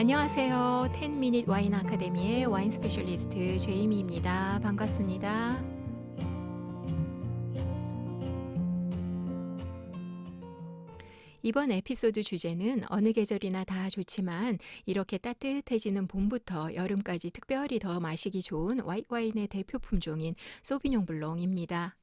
안녕하세요. 10미닛 와인 아카데미의 와인 스페셜리스트 제이미입니다. 반갑습니다. 이번 에피소드 주제는 어느 계절이나 다 좋지만 이렇게 따뜻해지는 봄부터 여름까지 특별히 더 마시기 좋은 화이트 와인의 대표 품종인 소비뇽 블랑입니다.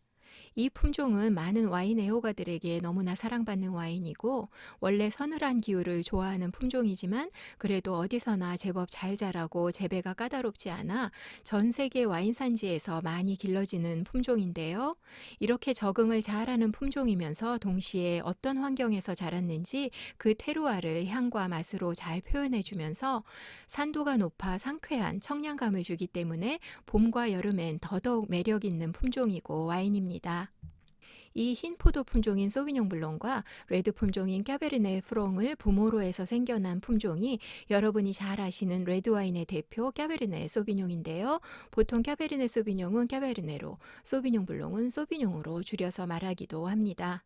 이 품종은 많은 와인 애호가들에게 너무나 사랑받는 와인이고 원래 서늘한 기후를 좋아하는 품종이지만 그래도 어디서나 제법 잘 자라고 재배가 까다롭지 않아 전 세계 와인 산지에서 많이 길러지는 품종인데요. 이렇게 적응을 잘하는 품종이면서 동시에 어떤 환경에서 자랐는지 그 테루아를 향과 맛으로 잘 표현해주면서 산도가 높아 상쾌한 청량감을 주기 때문에 봄과 여름엔 더더욱 매력 있는 품종이고 와인입니다. 이 흰 포도 품종인 소비뇽 블랑과 레드 품종인 까베르네 프롱을 부모로 해서 생겨난 품종이 여러분이 잘 아시는 레드 와인의 대표 까베르네 소비뇽인데요. 보통 까베르네 소비뇽은 까베르네로, 소비뇽 블랑은 소비뇽으로 줄여서 말하기도 합니다.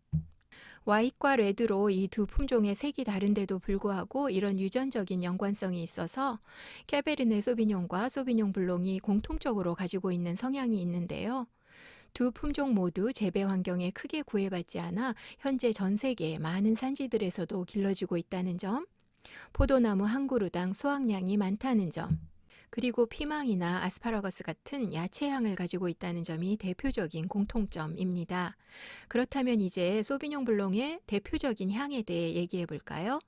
화이트와 레드로 이 두 품종의 색이 다른데도 불구하고 이런 유전적인 연관성이 있어서 까베르네 소비뇽과 소비뇽 블랑이 공통적으로 가지고 있는 성향이 있는데요. 두 품종 모두 재배 환경에 크게 구애받지 않아 현재 전 세계 많은 산지들에서도 길러지고 있다는 점, 포도나무 한 그루당 수확량이 많다는 점, 그리고 피망이나 아스파라거스 같은 야채향을 가지고 있다는 점이 대표적인 공통점입니다. 그렇다면 이제 소비뇽 블랑의 대표적인 향에 대해 얘기해 볼까요?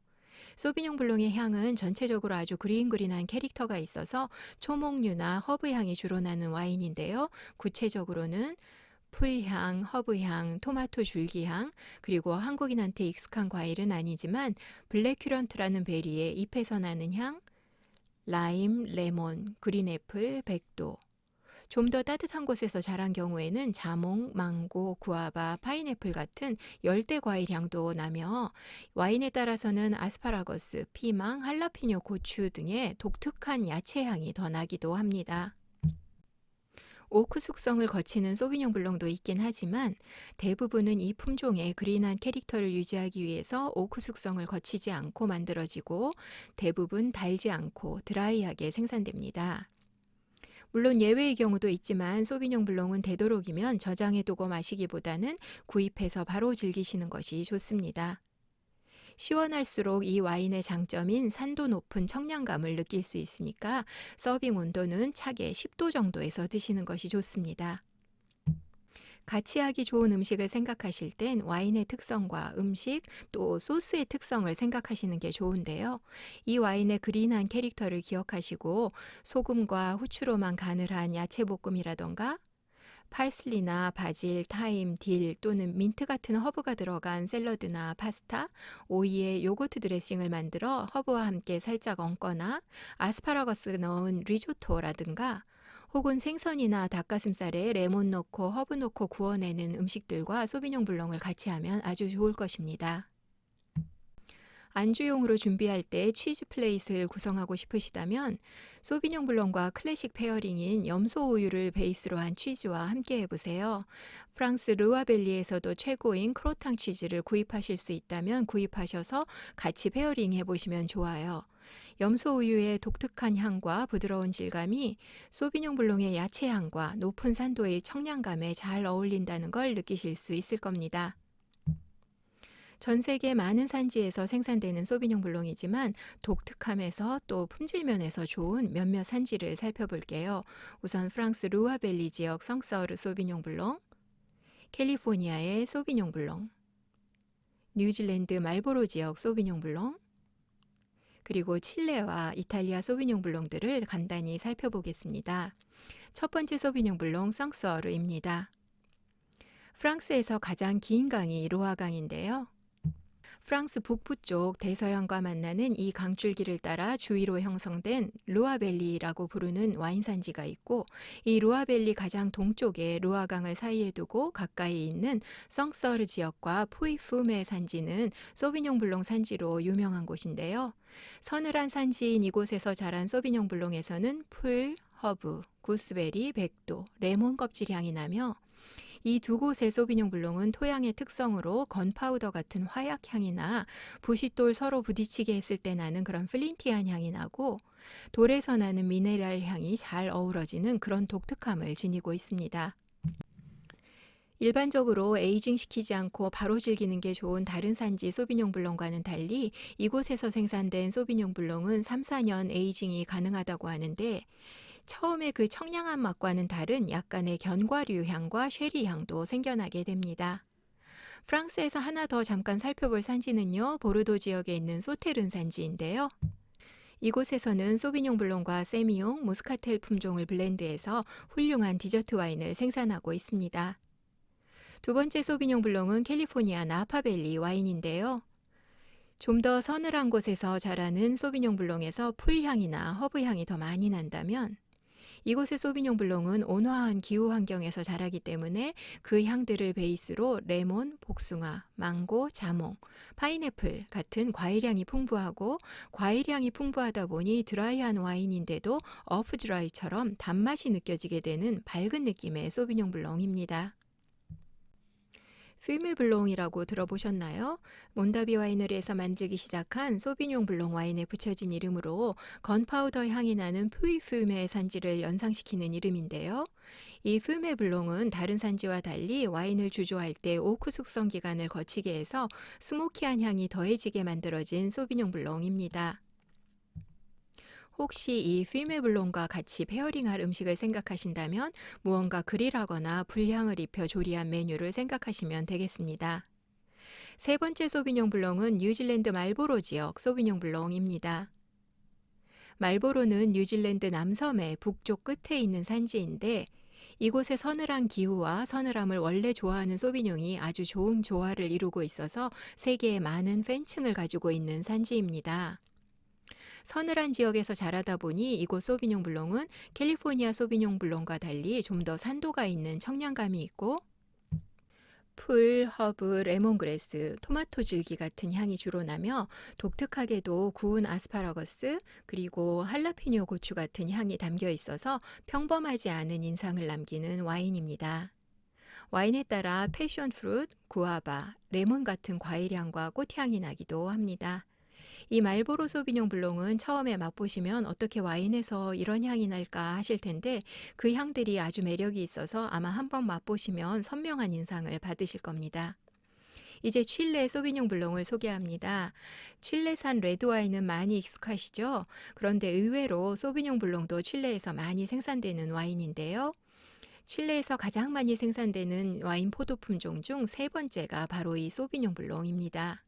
소비뇽 블랑의 향은 전체적으로 아주 그린그린한 캐릭터가 있어서 초목류나 허브 향이 주로 나는 와인인데요. 구체적으로는 풀향, 허브향, 토마토 줄기향, 그리고 한국인한테 익숙한 과일은 아니지만 블랙큐런트라는 베리의 잎에서 나는 향, 라임, 레몬, 그린애플, 백도, 좀 더 따뜻한 곳에서 자란 경우에는 자몽, 망고, 구아바, 파인애플 같은 열대 과일 향도 나며 와인에 따라서는 아스파라거스, 피망, 할라피뇨, 고추 등의 독특한 야채 향이 더 나기도 합니다. 오크 숙성을 거치는 소비뇽 블랑도 있긴 하지만 대부분은 이 품종의 그린한 캐릭터를 유지하기 위해서 오크 숙성을 거치지 않고 만들어지고 대부분 달지 않고 드라이하게 생산됩니다. 물론 예외의 경우도 있지만 소비뇽 블랑은 되도록이면 저장해 두고 마시기보다는 구입해서 바로 즐기시는 것이 좋습니다. 시원할수록 이 와인의 장점인 산도 높은 청량감을 느낄 수 있으니까 서빙 온도는 차게 10도 정도에서 드시는 것이 좋습니다. 같이 하기 좋은 음식을 생각하실 땐 와인의 특성과 음식 또 소스의 특성을 생각하시는 게 좋은데요. 이 와인의 그린한 캐릭터를 기억하시고 소금과 후추로만 간을 한 야채볶음이라던가 파슬리나 바질, 타임, 딜 또는 민트 같은 허브가 들어간 샐러드나 파스타, 오이에 요거트 드레싱을 만들어 허브와 함께 살짝 얹거나 아스파라거스 넣은 리조토라든가 혹은 생선이나 닭가슴살에 레몬 넣고 허브 넣고 구워내는 음식들과 소비뇽 블랑을 같이 하면 아주 좋을 것입니다. 안주용으로 준비할 때 치즈 플레이트를 구성하고 싶으시다면 소비뇽 블랑과 클래식 페어링인 염소 우유를 베이스로 한 치즈와 함께 해보세요. 프랑스 르와벨리에서도 최고인 크로탕 치즈를 구입하실 수 있다면 구입하셔서 같이 페어링 해보시면 좋아요. 염소 우유의 독특한 향과 부드러운 질감이 소비뇽 블랑의 야채 향과 높은 산도의 청량감에 잘 어울린다는 걸 느끼실 수 있을 겁니다. 전 세계 많은 산지에서 생산되는 소비뇽 블랑이지만 독특함에서 또 품질 면에서 좋은 몇몇 산지를 살펴볼게요. 우선 프랑스 루아벨리 지역 성서르 소비뇽 블랑, 캘리포니아의 소비뇽 블랑, 뉴질랜드 말보로 지역 소비뇽 블랑, 그리고 칠레와 이탈리아 소비뇽 블랑들을 간단히 살펴보겠습니다. 첫 번째 소비뇽 블랑 성서르입니다. 프랑스에서 가장 긴 강이 로아강인데요. 프랑스 북부 쪽 대서양과 만나는 이 강줄기를 따라 주위로 형성된 루아벨리라고 부르는 와인 산지가 있고 이 루아벨리 가장 동쪽에 루아강을 사이에 두고 가까이 있는 성서르 지역과 푸이푸메 산지는 소비뇽 블랑 산지로 유명한 곳인데요. 서늘한 산지인 이곳에서 자란 소비뇽 블랑에서는 풀, 허브, 구스베리, 백도, 레몬 껍질 향이 나며 이 두 곳의 소비뇽 블랑은 토양의 특성으로 건파우더 같은 화약 향이나 부싯돌 서로 부딪히게 했을 때 나는 그런 플린티한 향이 나고, 돌에서 나는 미네랄 향이 잘 어우러지는 그런 독특함을 지니고 있습니다. 일반적으로 에이징 시키지 않고 바로 즐기는 게 좋은 다른 산지 소비뇽 블랑과는 달리 이곳에서 생산된 소비뇽 블랑은 3, 4년 에이징이 가능하다고 하는데, 처음에 그 청량한 맛과는 다른 약간의 견과류 향과 쉐리 향도 생겨나게 됩니다. 프랑스에서 하나 더 잠깐 살펴볼 산지는요, 보르도 지역에 있는 소테른 산지인데요. 이곳에서는 소비뇽 블랑과 세미용, 무스카텔 품종을 블렌드해서 훌륭한 디저트 와인을 생산하고 있습니다. 두 번째 소비뇽 블랑은 캘리포니아 나파밸리 와인인데요. 좀 더 서늘한 곳에서 자라는 소비뇽 블랑에서 풀향이나 허브향이 더 많이 난다면, 이곳의 소비뇽 블랑은 온화한 기후 환경에서 자라기 때문에 그 향들을 베이스로 레몬, 복숭아, 망고, 자몽, 파인애플 같은 과일향이 풍부하고, 과일향이 풍부하다 보니 드라이한 와인인데도 어프 드라이처럼 단맛이 느껴지게 되는 밝은 느낌의 소비뇽 블랑입니다. 퓨메 블랑이라고 들어보셨나요? 몬다비 와이너리에서 만들기 시작한 소비뇽 블랑 와인에 붙여진 이름으로 건파우더 향이 나는 푸이 퓨메의 산지를 연상시키는 이름인데요. 이 퓨메 블랑은 다른 산지와 달리 와인을 주조할 때 오크 숙성 기간을 거치게 해서 스모키한 향이 더해지게 만들어진 소비뇽 블랑입니다. 혹시 이 퓨메 블랑과 같이 페어링할 음식을 생각하신다면 무언가 그릴하거나 불향을 입혀 조리한 메뉴를 생각하시면 되겠습니다. 세 번째 소비뇽 블랑은 뉴질랜드 말보로 지역 소비뇽 블랑입니다. 말보로는 뉴질랜드 남섬의 북쪽 끝에 있는 산지인데, 이곳의 서늘한 기후와 서늘함을 원래 좋아하는 소비뇽이 아주 좋은 조화를 이루고 있어서 세계에 많은 팬층을 가지고 있는 산지입니다. 서늘한 지역에서 자라다 보니 이곳 소비뇽 블랑은 캘리포니아 소비뇽 블랑과 달리 좀 더 산도가 있는 청량감이 있고, 풀, 허브, 레몬그래스, 토마토 줄기 같은 향이 주로 나며, 독특하게도 구운 아스파라거스 그리고 할라피뇨 고추 같은 향이 담겨 있어서 평범하지 않은 인상을 남기는 와인입니다. 와인에 따라 패션 프루트, 구아바, 레몬 같은 과일향과 꽃향이 나기도 합니다. 이 말보로 소비뇽 블랑은 처음에 맛보시면 어떻게 와인에서 이런 향이 날까 하실 텐데, 그 향들이 아주 매력이 있어서 아마 한번 맛보시면 선명한 인상을 받으실 겁니다. 이제 칠레 소비뇽 블랑을 소개합니다. 칠레산 레드와인은 많이 익숙하시죠? 그런데 의외로 소비뇽 블랑도 칠레에서 많이 생산되는 와인인데요. 칠레에서 가장 많이 생산되는 와인 포도 품종 중 세 번째가 바로 이 소비뇽 블랑입니다.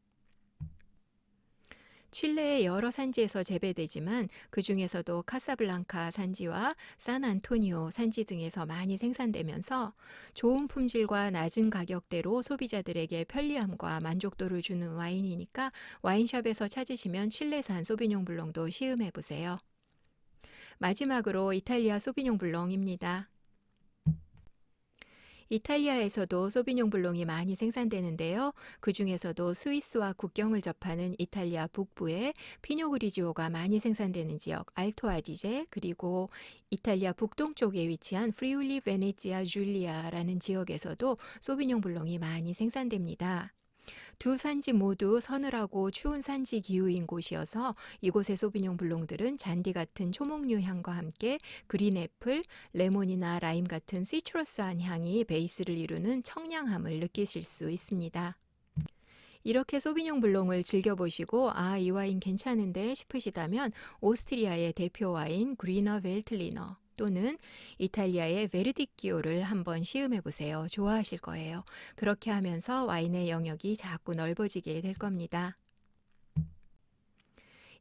칠레의 여러 산지에서 재배되지만 그 중에서도 카사블랑카 산지와 산안토니오 산지 등에서 많이 생산되면서 좋은 품질과 낮은 가격대로 소비자들에게 편리함과 만족도를 주는 와인이니까 와인숍에서 찾으시면 칠레산 소비뇽 블랑도 시음해 보세요. 마지막으로 이탈리아 소비뇽 블랑입니다. 이탈리아에서도 소비뇽 블랑이 많이 생산되는데요. 그 중에서도 스위스와 국경을 접하는 이탈리아 북부에 피뇨그리지오가 많이 생산되는 지역 알토 아디제, 그리고 이탈리아 북동쪽에 위치한 프리울리 베네치아 줄리아라는 지역에서도 소비뇽 블랑이 많이 생산됩니다. 두 산지 모두 서늘하고 추운 산지 기후인 곳이어서 이곳의 소비뇽 블랑들은 잔디 같은 초목류 향과 함께 그린애플, 레몬이나 라임 같은 시트러스한 향이 베이스를 이루는 청량함을 느끼실 수 있습니다. 이렇게 소비뇽 블랑을 즐겨보시고 이 와인 괜찮은데 싶으시다면 오스트리아의 대표 와인 그리너 벨틀리너 또는 이탈리아의 베르디키오를 한번 시음해 보세요. 좋아하실 거예요. 그렇게 하면서 와인의 영역이 자꾸 넓어지게 될 겁니다.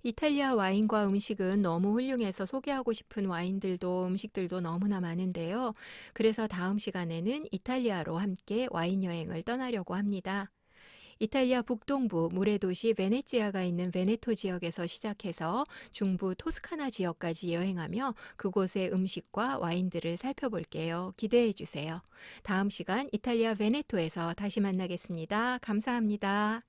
이탈리아 와인과 음식은 너무 훌륭해서 소개하고 싶은 와인들도 음식들도 너무나 많은데요. 그래서 다음 시간에는 이탈리아로 함께 와인 여행을 떠나려고 합니다. 이탈리아 북동부 물의 도시 베네치아가 있는 베네토 지역에서 시작해서 중부 토스카나 지역까지 여행하며 그곳의 음식과 와인들을 살펴볼게요. 기대해 주세요. 다음 시간 이탈리아 베네토에서 다시 만나겠습니다. 감사합니다.